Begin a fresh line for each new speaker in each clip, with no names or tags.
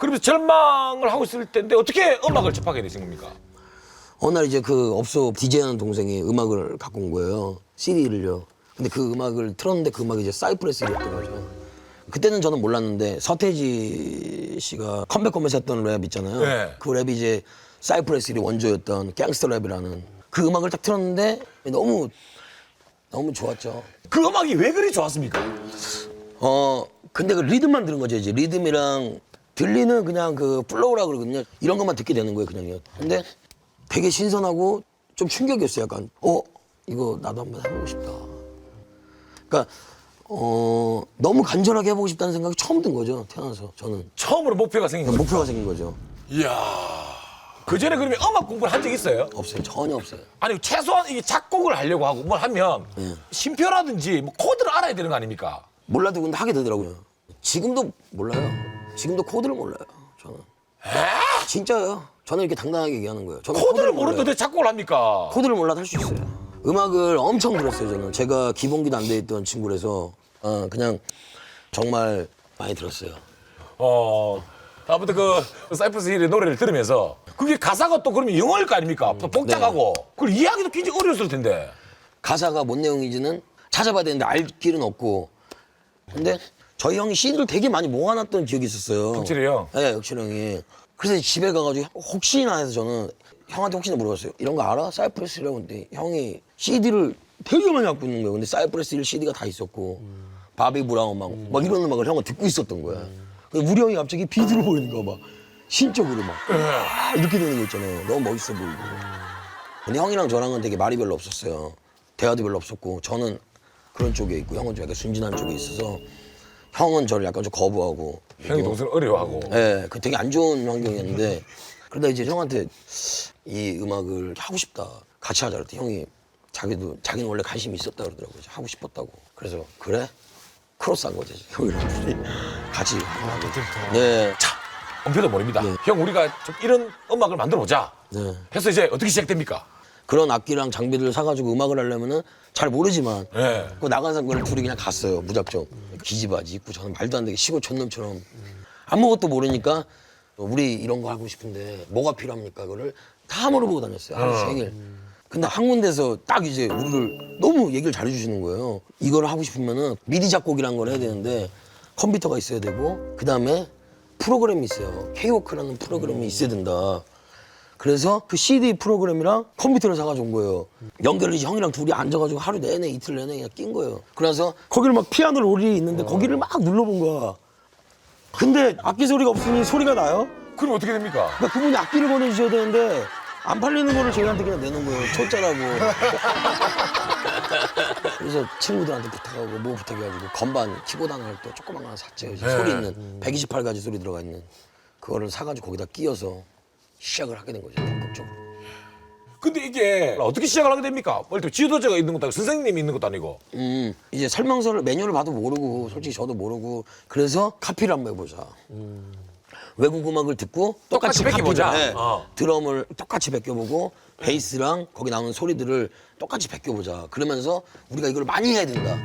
그러면 절망을 하고 있을 텐데 어떻게 음악을 접하게 되신 겁니까?
어느 날 이제 그 업소 DJ하는 동생이 음악을 갖고 온 거예요. CD를요. 근데 그 음악을 틀었는데 그 음악이 이제 사이프레스였던 거죠. 그때는 저는 몰랐는데 서태지 씨가 컴백하면서 했던 랩 있잖아요.
네.
그 랩이 이제 사이프레스의 원조였던 갱스터 랩이라는 그 음악을 딱 틀었는데 너무 좋았죠.
그 음악이 왜 그리 좋았습니까?
근데 그 리듬만 들은 거죠. 이제 리듬이랑 들리는 그냥 그 플로우라 그러거든요. 이런 것만 듣게 되는 거예요, 그냥요. 근데 되게 신선하고 좀 충격이었어요. 약간 이거 나도 한번 해보고 싶다. 그러니까 너무 간절하게 해보고 싶다는 생각이 처음 든 거죠. 태어나서 저는
처음으로 목표가 생긴 거죠.
목표가 생긴 거죠.
이야. 그 전에 그러면 음악 공부를 한 적 있어요?
없어요. 전혀 없어요.
아니 최소한 이게 작곡을 하려고 하고 뭘 하면 심표라든지 뭐 코드를 알아야 되는 거 아닙니까?
몰라도 근데 하게 되더라고요. 지금도 몰라요. 지금도 코드를 몰라요. 저는. 진짜요. 저는 이렇게 당당하게 얘기하는 거예요. 저는
코드를
몰라요.
모르는데 왜 작곡을 합니까?
코드를 몰라도 할 수 있어요. 음악을 엄청 들었어요, 저는. 제가 기본기도 안 돼 있던 친구라서 그냥 정말 많이 들었어요.
아무튼 그 사이프러스 힐의 노래를 들으면서 그게 가사가 또 그러면 영어일 거 아닙니까? 또 복잡하고 그걸 이해하기도 굉장히 어려웠을 텐데.
가사가 뭔 내용인지는 찾아봐야 되는데 알 길은 없고. 근데 저희 형이 CD를 되게 많이 모아놨던 기억이 있었어요.
혁칠이 형?
네, 혁칠이 형이. 그래서 집에 가가지고 혹시나 해서 저는 형한테 혹시나 물어봤어요. 이런 거 알아? 사이프러스라고. 근데 형이 CD를 되게 많이 갖고 있는 거예요. 근데 사이프러스 1 CD가 다 있었고 바비 브라운 막 이런 음악을 형은 듣고 있었던 거야. 근데 우리 형이 갑자기 비트를 보이는 거 막 신적으로 막 이렇게 되는 거 있잖아요. 너무 멋있어 보이고. 근데 형이랑 저랑은 되게 말이 별로 없었어요. 대화도 별로 없었고 저는 그런 쪽에 있고 형은 좀 약간 순진한 쪽에 있어서 형은 저를 약간 좀 거부하고
형이 동생을 어려워하고.
그 되게 안 좋은 환경이었는데 그러다 이제 형한테 이 음악을 하고 싶다 같이 하자 그랬더니 형이 자기는 원래 관심이 있었다 그러더라고요. 하고 싶었다고. 그래서 그래? 크로스한 거죠. 형이랑 둘이 같이 하고. 네.
자, 엄표도 모릅니다. 형 우리가 좀 이런 음악을 만들어 보자.
네.
해서 이제 어떻게 시작됩니까?
그런 악기랑 장비들을 사가지고 음악을 하려면은 잘 모르지만
네.
그 나간 사람을 둘이 그냥 갔어요. 무작정 기지바지 입고 저는 말도 안 되게 시골 촌놈처럼 아무것도 모르니까 우리 이런 거 하고 싶은데 뭐가 필요합니까? 그거를 다 물어보고 다녔어요. 하루 종일. 근데 한 군데서 딱 이제 우리를 너무 얘기를 잘해주시는 거예요. 이걸 하고 싶으면은 미디 작곡이라는 걸 해야 되는데 컴퓨터가 있어야 되고 그 다음에 프로그램이 있어요. K-워크라는 프로그램이 있어야 된다. 그래서 그 CD 프로그램이랑 컴퓨터를 사가지고 온 거예요. 연결을 이제 형이랑 둘이 앉아가지고 하루 내내 이틀 내내 그냥 낀 거예요. 그래서 거기를 막 피아노 롤이 있는데 거기를 막 눌러본 거야. 근데 악기 소리가 없으니 소리가 나요?
그럼 어떻게 됩니까?
그러니까 그분이 악기를 보내주셔야 되는데 안 팔리는 거를 저희한테 그냥 내는 거예요. 초짜라고. 그래서 친구들한테 부탁하고 뭐 부탁해가지고 건반 키보드 하나를 또 조그만 거 하나 샀죠. 이제 소리 있는 128가지 소리 들어가 있는 그거를 사가지고 거기다 끼워서 시작을 하게 된 거죠. 본격적으로.
근데 이게 어떻게 시작을 하게 됩니까? 예를 들어 지도자가 있는 것도 아니고 선생님이 있는 것도 아니고.
이제 설명서를 메뉴를 봐도 모르고 솔직히 저도 모르고 그래서 카피를 한번 해보자. 외국 음악을 듣고
똑같이 베껴보자.
카피를, 네.
어.
드럼을 똑같이 베껴보고 베이스랑 거기 나오는 소리들을 똑같이 베껴보자. 그러면서 우리가 이걸 많이 해야 된다.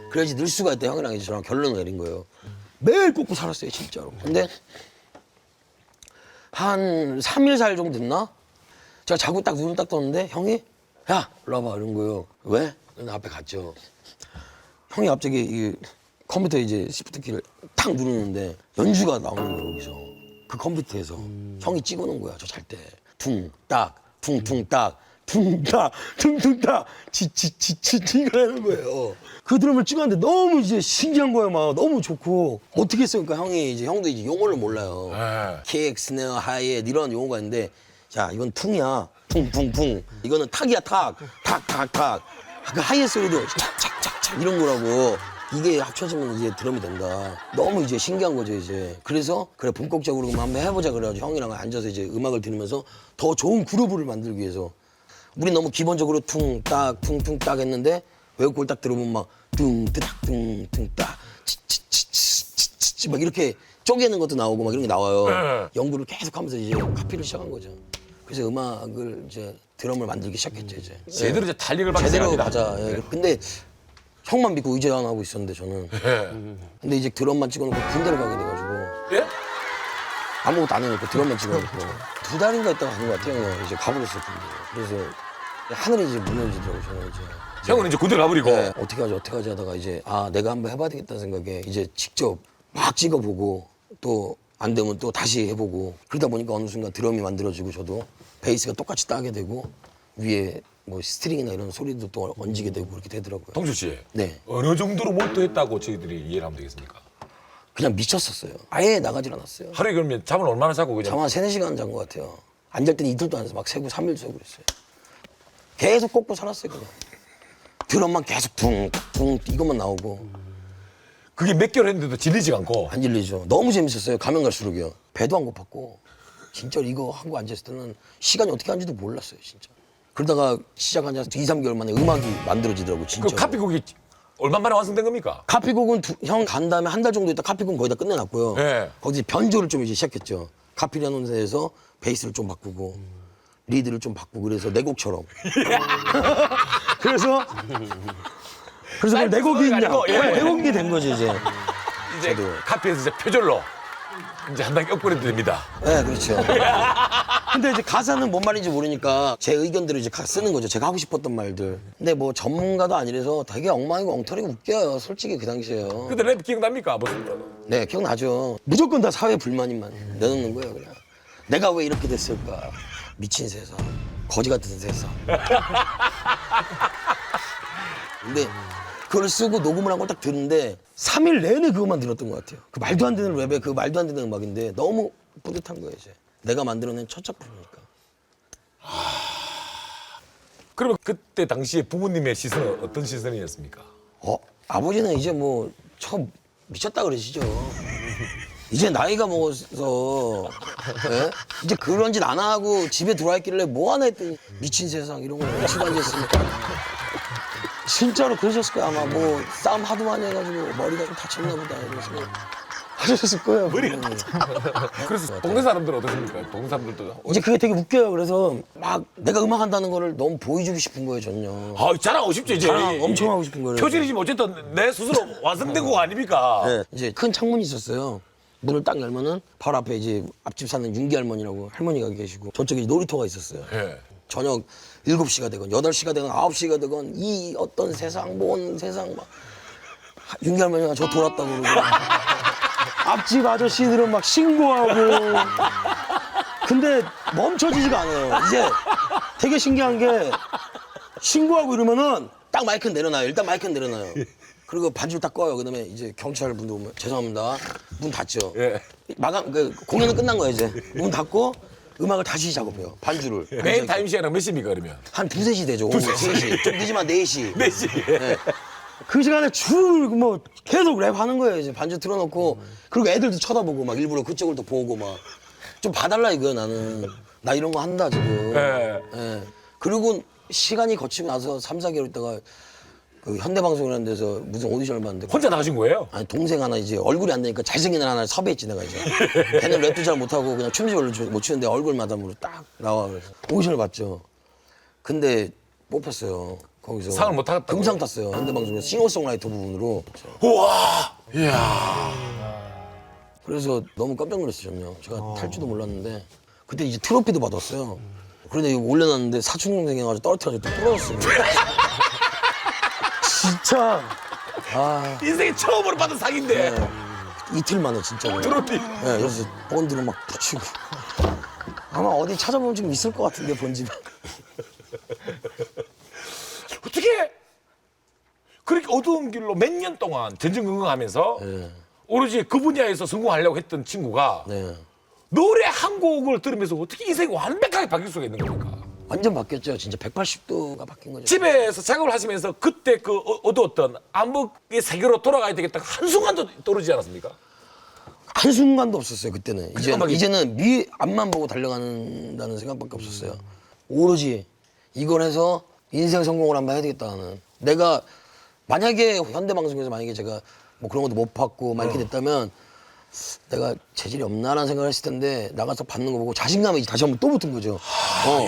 그래야지 늘 수가 있다. 형이랑 이제 저랑 결론을 내린 거예요. 매일 꽂고 살았어요, 진짜로. 근데 한 3일, 4일 정도 됐나? 제가 자고 딱 눈을 딱 떴는데 형이 야, 일로 와봐 이런 거예요. 왜? 나 앞에 갔죠. 형이 갑자기 이 컴퓨터에 이제 시프트 키를 탁 누르는데 연주가 나오는 거예요, 여기서. 그 컴퓨터에서. 형이 찍어놓은 거야, 저 잘 때. 퉁, 딱, 퉁, 딱, 퉁, 딱, 퉁, 딱, 치, 이걸 하는 거예요. 그 드럼을 찍었는데 너무 이제 신기한 거예요, 막. 너무 좋고. 어떻게 했어요? 그러니까 형도 이제 용어를 몰라요. KX, 스네어, 하이햇 이런 용어가 있는데 자, 이건 퉁이야. 퉁. 이거는 탁이야, 탁. 그 하이햇 소리도 착 이런 거라고. 이게 합쳐지면 이제 드럼이 된다. 너무 이제 신기한 거죠, 이제. 그래서 그래 본격적으로 그럼 한번 해보자 그래가지고 형이랑 앉아서 이제 음악을 들으면서 더 좋은 그루브를 만들기 위해서. 우린 너무 기본적으로 퉁 딱 했는데 외국 걸 딱 들어보면 막 뚱뜨닥 뚱딱 치치치치치치 막 이렇게 쪼개는 것도 나오고 막 이런 게 나와요. 연구를 계속하면서 이제 카피를 시작한 거죠. 그래서 음악을 이제 드럼을 만들기 시작했죠, 이제.
제대로 이제 탄력을 받는
제대로
시간이다.
맞아. 예. 근데 형만 믿고 의지 안 하고 있었는데 저는. 근데 이제 드럼만 찍어놓고 군대를 가게 돼가지고.
예?
아무것도 안 해놓고 드럼만 찍어놓고 2달인가 있다가 간 것 같아요. 형이 이제 가버렸어요. 군대. 그래서 하늘이 이제 무너지더라고요. 저는 이제.
형은 이제 군대를 가버리고.
네, 어떻게 하지 하다가 이제 내가 한번 해봐야 되겠다는 생각에 이제 직접 막 찍어보고 또 안 되면 또 다시 해보고 그러다 보니까 어느 순간 드럼이 만들어지고 저도 베이스가 똑같이 따게 되고 위에 뭐 스트링이나 이런 소리도 또 얹게 되고 그렇게 되더라고요.
동주 씨.
네.
어느 정도로 몰두했다고 저희들이 이해를 하면 되겠습니까?
그냥 미쳤었어요. 아예 나가질 않았어요.
하루에 그러면 잠을 얼마나 자고 그냥?
잠 한 3-4시간 잔 것 같아요. 안 잘 때는 이틀도 안 해서 막 새고 3일도 새고 그랬어요. 계속 꽂고 살았어요. 그냥. 드럼만 계속 둥둥 이것만 나오고
그게 몇 개월 했는데도 질리지가 않고.
안 질리죠. 너무 재밌었어요. 가면 갈수록요. 배도 안 고팠고 진짜 이거 하고 앉았을 때는 시간이 어떻게 가는지도 몰랐어요. 진짜. 그러다가 시작한 지 2-3개월 만에 음악이 만들어지더라고요. 진짜.
그 카피곡이 얼마 만에 완성된 겁니까?
카피곡은 형 간 다음에 한 달 정도 있다 카피곡 거의 다 끝내놨고요.
네.
거기서 변조를 좀 이제 시작했죠. 카피라는 데에서 베이스를 좀 바꾸고 리드를 좀 바꾸고 그래서 내 곡처럼. 그래서 그걸 내 곡이 있냐?
아니고, 예.
내 곡이 된 거지 이제.
이제
저도.
카피에서 이제 표절로 이제 한 단계 업그레이드 됩니다.
네, 그렇죠. 근데 이제 가사는 뭔 말인지 모르니까 제 의견대로 이제 쓰는 거죠. 제가 하고 싶었던 말들. 근데 뭐 전문가도 아니라서 되게 엉망이고 엉터리고 웃겨요. 솔직히 그 당시에요.
근데 랩 기억납니까? 무슨
네, 기억나죠. 무조건 다 사회 불만이만 내놓는 거예요, 그냥. 내가 왜 이렇게 됐을까? 미친 세상, 거지 같은 세상. 근데 그걸 쓰고 녹음을 한 걸 딱 듣는데 3일 내내 그것만 들었던 것 같아요. 그 말도 안 되는 랩에 그 말도 안 되는 음악인데 너무 뿌듯한 거예요, 이제. 내가 만들어낸 첫 작품이니까.
그러면 그때 당시에 부모님의 시선은 어떤 시선이었습니까?
아버지는 이제 뭐 저 미쳤다 그러시죠. 이제 나이가 먹어서 예? 이제 그런 짓 안 하고 집에 들어와 있길래 뭐 하나 했더니 미친 세상 이런 거 치고 앉았으니까 진짜로 그러셨을 거야. 아마 뭐 싸움 하도 많이 해가지고 머리가 좀 다쳤나 보다 이러면서 하셨을 거예요.
머리가 그래서 동네 사람들은 어떠십니까? 동네 사람들도
이제 그게 되게 웃겨요. 그래서 막 내가 음악 한다는 거를 너무 보여주고 싶은 거예요, 저는요.
자랑하고 싶죠 이제.
자랑 엄청 하고 싶은 거예요.
표절이지만 어쨌든 내 스스로 완성된 거 아닙니까?
네. 이제 큰 창문이 있었어요. 문을 딱 열면은 바로 앞에 이제 앞집 사는 윤기 할머니라고 할머니가 계시고 저쪽에 이제 놀이터가 있었어요.
예.
저녁 7시가 되건 8시가 되건 9시가 되건 이 어떤 세상 먼 세상 막 윤기 할머니가 저 돌았다고 그러고 앞집 아저씨들은 막 신고하고 근데 멈춰지지가 않아요. 이제 되게 신기한 게 신고하고 이러면은 딱 마이크는 내려놔요. 일단 마이크는 내려놔요. 그리고 반줄 딱 꺼요. 그다음에 이제 경찰분도 오면 죄송합니다. 문 닫죠.
예.
마감 공연은 끝난 거예요 이제. 문 닫고 음악을 다시 작업해요. 반주를.
메인 타임 시간은 몇 시입니까 그러면?
한 2-3시 되죠. 오후 3시. 좀 늦으면 4시.
4시.
네. 그 시간에 줄 뭐 계속 랩하는 거예요. 이제 반주 틀어놓고 그리고 애들도 쳐다보고 막 일부러 그쪽을 또 보고 막 좀 봐달라 이거야 나는. 나 이런 거 한다 지금.
예.
예. 그리고 시간이 거치고 나서 3-4개월 있다가 그 현대방송이라는 데서 무슨 오디션을 봤는데
혼자 나가신 거예요?
아니 동생 하나 이제 얼굴이 안 되니까 잘생긴 애 하나 섭외했지 내가 이제. 걔는 랩도 잘 못하고 그냥 춤도 별로 못 추는데 얼굴 마담으로 딱 나와 그래서 오디션을 봤죠. 근데 뽑혔어요. 거기서
상을 못 타갔다고요?
금상 탔어요. 현대방송에서 싱어송라이터 부분으로.
우와. 이야.
그래서 너무 깜짝 놀랐어요. 저는요. 제가 탈 줄도 몰랐는데 그때 이제 트로피도 받았어요. 그런데 이거 올려놨는데 사촌 동생이 와가지고 떨어뜨려가지고 또 부러졌어요. 진짜.
인생에 처음으로 받은 상인데.
네. 이틀 만에 진짜로.
트로피.
네, 그래서 본드를 막 붙이고. 아마 어디 찾아보면 지금 있을 것 같은데 본집에.
어떻게 그렇게 어두운 길로 몇 년 동안 전전긍긍하면서
네.
오로지 그 분야에서 성공하려고 했던 친구가
네.
노래 한 곡을 들으면서 어떻게 인생이 완벽하게 바뀔 수가 있는 겁니까?
완전 바뀌었죠. 진짜 180도가 바뀐 거죠.
집에서 작업을 하시면서 그때 그 어두웠던 암흑의 세계로 돌아가야 되겠다 한순간도 떠오르지 않았습니까?
한순간도 없었어요. 그때는.
음악이-
이제는 앞만 보고 달려간다는 생각밖에 없었어요. 오로지 이걸 해서 인생 성공을 한번 해야 되겠다는. 내가 만약에 현대방송에서 만약에 제가 뭐 그런 것도 못 받고 막 이렇게 됐다면 내가 재질이 없나라는 생각을 했을 텐데 나가서 받는 거 보고 자신감이 다시 한번 또 붙은 거죠.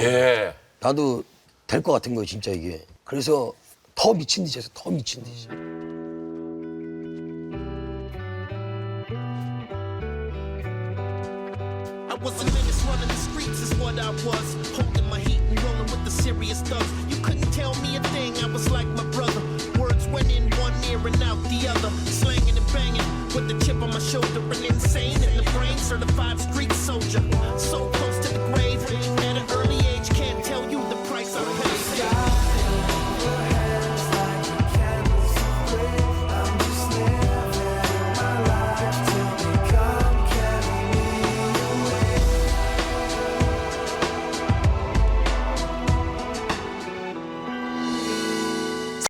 예.
나도 될 것 같은 거예요, 진짜 이게. 그래서 더 미친 듯이 해서 더 미친 듯이.
I was a menace running the streets is what I was. Holding my heat and rolling with the serious thugs. You couldn't tell me a thing, I was like my brother. Words went in one ear and out the other.